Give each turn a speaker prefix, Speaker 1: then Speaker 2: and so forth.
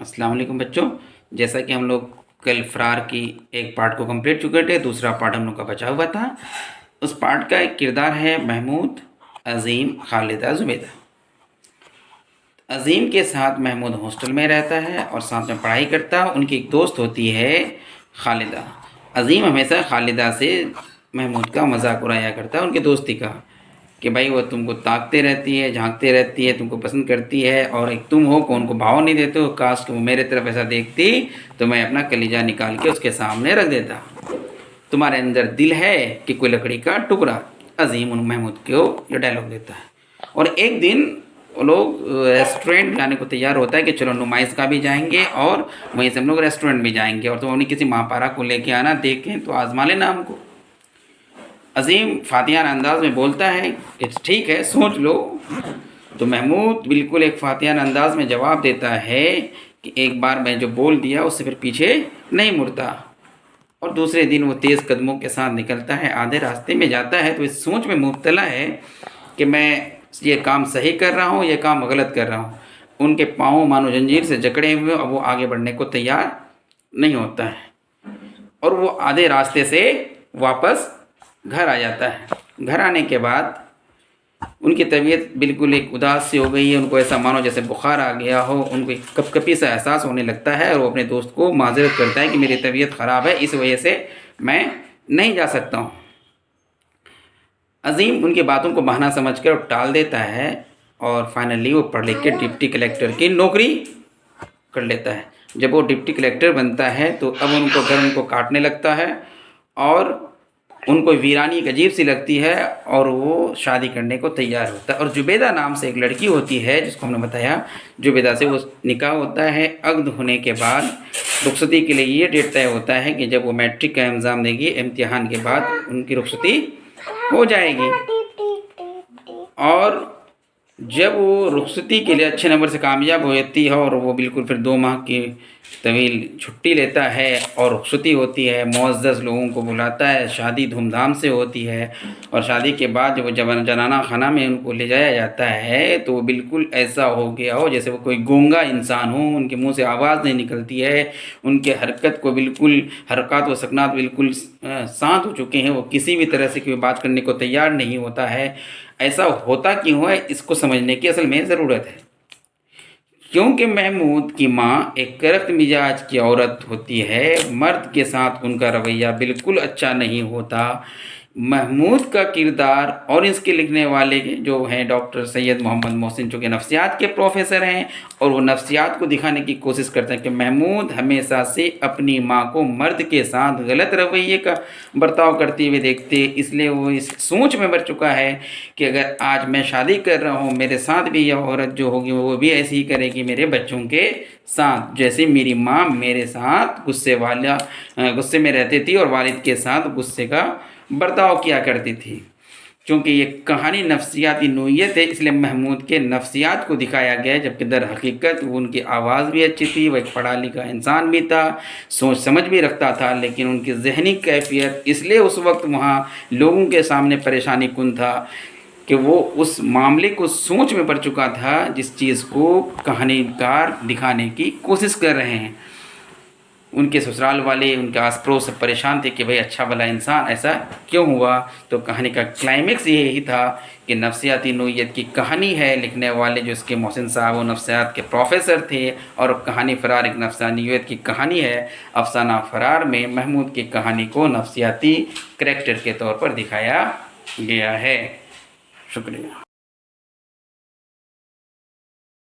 Speaker 1: السلام علیکم بچوں، جیسا کہ ہم لوگ کل فرار کی ایک پارٹ کو کمپلیٹ چکے تھے، دوسرا پارٹ ہم لوگ کا بچا ہوا تھا۔ اس پارٹ کا ایک کردار ہے محمود، عظیم، خالدہ، زبیدہ۔ عظیم کے ساتھ محمود ہاسٹل میں رہتا ہے اور ساتھ میں پڑھائی کرتا ہے۔ ان کی ایک دوست ہوتی ہے خالدہ۔ عظیم ہمیشہ خالدہ سے محمود کا مذاق اڑایا کرتا ہے، ان کی دوستی کا، کہ بھائی وہ تم کو تاکتے رہتی ہے، جھانکتے رہتی ہے، تم کو پسند کرتی ہے، اور ایک تم ہو کہ ان کو بھاؤ نہیں دیتے ہو۔ کاش کہ وہ میرے طرف ایسا دیکھتی تو میں اپنا کلیجہ نکال کے اس کے سامنے رکھ دیتا۔ تمہارے اندر دل ہے کہ کوئی لکڑی کا ٹکڑا۔ عظیم ان محمود کو یہ ڈائلاگ دیتا ہے۔ اور ایک دن وہ لوگ ریسٹورینٹ جانے کو تیار ہوتا ہے کہ چلو نمائش کا بھی جائیں گے اور وہیں سے ہم لوگ ریسٹورینٹ بھی جائیں گے، اور تم اپنی کسی ماں پارا کو لے کے آنا، دیکھیں تو آزما لینا ہم کو۔ عظیم فاتحانہ انداز میں بولتا ہے کہ ٹھیک ہے، سوچ لو۔ تو محمود بالکل ایک فاتحانہ انداز میں جواب دیتا ہے کہ ایک بار میں جو بول دیا اس سے پھر پیچھے نہیں مڑتا۔ اور دوسرے دن وہ تیز قدموں کے ساتھ نکلتا ہے، آدھے راستے میں جاتا ہے تو اس سوچ میں مبتلا ہے کہ میں یہ کام صحیح کر رہا ہوں، یہ کام غلط کر رہا ہوں۔ ان کے پاؤں مانو زنجیر سے جکڑے ہوئے، اب وہ آگے بڑھنے کو تیار نہیں ہوتا ہے، اور وہ آدھے راستے سے واپس گھر آ جاتا ہے۔ گھر آنے کے بعد ان کی طبیعت بالکل ایک اداس سی ہو گئی ہے، ان کو ایسا مانو جیسے بخار آ گیا ہو، ان کو ایک کپ کپی سا احساس ہونے لگتا ہے، اور وہ اپنے دوست کو معذرت کرتا ہے کہ میری طبیعت خراب ہے، اس وجہ سے میں نہیں جا سکتا ہوں۔ عظیم ان کی باتوں کو بہانہ سمجھ کر ٹال دیتا ہے، اور فائنلی وہ پڑھ لکھ کے ڈپٹی کلیکٹر کی نوکری کر لیتا ہے۔ جب وہ ڈپٹی کلیکٹر بنتا ہے تو اب ان کو گھر ان کو کاٹنے لگتا ہے، اور ان کو ویرانی ایک عجیب سی لگتی ہے، اور وہ شادی کرنے کو تیار ہوتا ہے۔ اور زبیدہ نام سے ایک لڑکی ہوتی ہے جس کو ہم نے بتایا، زبیدہ سے وہ نکاح ہوتا ہے۔ عقد ہونے کے بعد رخصتی کے لیے یہ ڈیٹ طے ہوتا ہے کہ جب وہ میٹرک کا ایگزام دے گی، امتحان کے بعد ان کی رخصتی ہو جائے گی۔ اور جب وہ رخصتی کے لیے اچھے نمبر سے کامیاب ہو جاتی ہے، اور وہ بالکل پھر 2 ماہ کی طویل چھٹی لیتا ہے اور رخصتی ہوتی ہے، معزز لوگوں کو بلاتا ہے، شادی دھوم دھام سے ہوتی ہے۔ اور شادی کے بعد جب وہ جنانہ خانہ میں ان کو لے جایا جاتا ہے تو وہ بالکل ایسا ہو گیا ہو جیسے وہ کوئی گونگا انسان ہو، ان کے منہ سے آواز نہیں نکلتی ہے، ان کے حرکت کو بالکل حرکات و سکنات بالکل سانت ہو چکے ہیں، وہ کسی بھی طرح سے کوئی بات کرنے کو تیار نہیں ہوتا ہے۔ ایسا ہوتا کیوں ہے، اس کو سمجھنے کی اصل میں ضرورت ہے، کیونکہ محمود کی ماں ایک کرخت مزاج کی عورت ہوتی ہے، مرد کے ساتھ ان کا رویہ بالکل اچھا نہیں ہوتا۔ محمود کا کردار، اور اس کے لکھنے والے جو ہیں ڈاکٹر سید محمد محسن، جو کہ نفسیات کے پروفیسر ہیں، اور وہ نفسیات کو دکھانے کی کوشش کرتے ہیں کہ محمود ہمیشہ سے اپنی ماں کو مرد کے ساتھ غلط رویے کا برتاؤ کرتے ہوئے دیکھتے، اس لیے وہ اس سوچ میں بڑھ چکا ہے کہ اگر آج میں شادی کر رہا ہوں، میرے ساتھ بھی یہ عورت جو ہوگی وہ بھی ایسی ہی کرے گی میرے بچوں کے ساتھ، جیسے میری ماں میرے ساتھ غصے میں رہتی تھی اور والد کے ساتھ غصے کا برتاؤ کیا کرتی تھی۔ چونکہ یہ کہانی نفسیاتی نوعیت ہے، اس لیے محمود کے نفسیات کو دکھایا گیا ہے، جبکہ در حقیقت وہ ان کی آواز بھی اچھی تھی، وہ ایک پڑھا لکھا انسان بھی تھا، سوچ سمجھ بھی رکھتا تھا، لیکن ان کی ذہنی کیفیت اس لیے اس وقت وہاں لوگوں کے سامنے پریشانی کن تھا کہ وہ اس معاملے کو سوچ میں پڑ چکا تھا جس چیز کو کہانی کار دکھانے کی کوشش کر رہے ہیں۔ ان کے سسرال والے، ان کے آس پڑوس سب پریشان تھے کہ بھئی اچھا بھلا انسان ایسا کیوں ہوا۔ تو کہانی کا کلائمیکس یہی تھا کہ نفسیاتی نوعیت کی کہانی ہے، لکھنے والے جو اس کے محسن صاحب وہ نفسیات کے پروفیسر تھے، اور کہانی فرار ایک نفسانیت کی کہانی ہے۔ افسانہ فرار میں محمود کی کہانی کو نفسیاتی کریکٹر کے طور پر دکھایا گیا ہے۔ شکریہ۔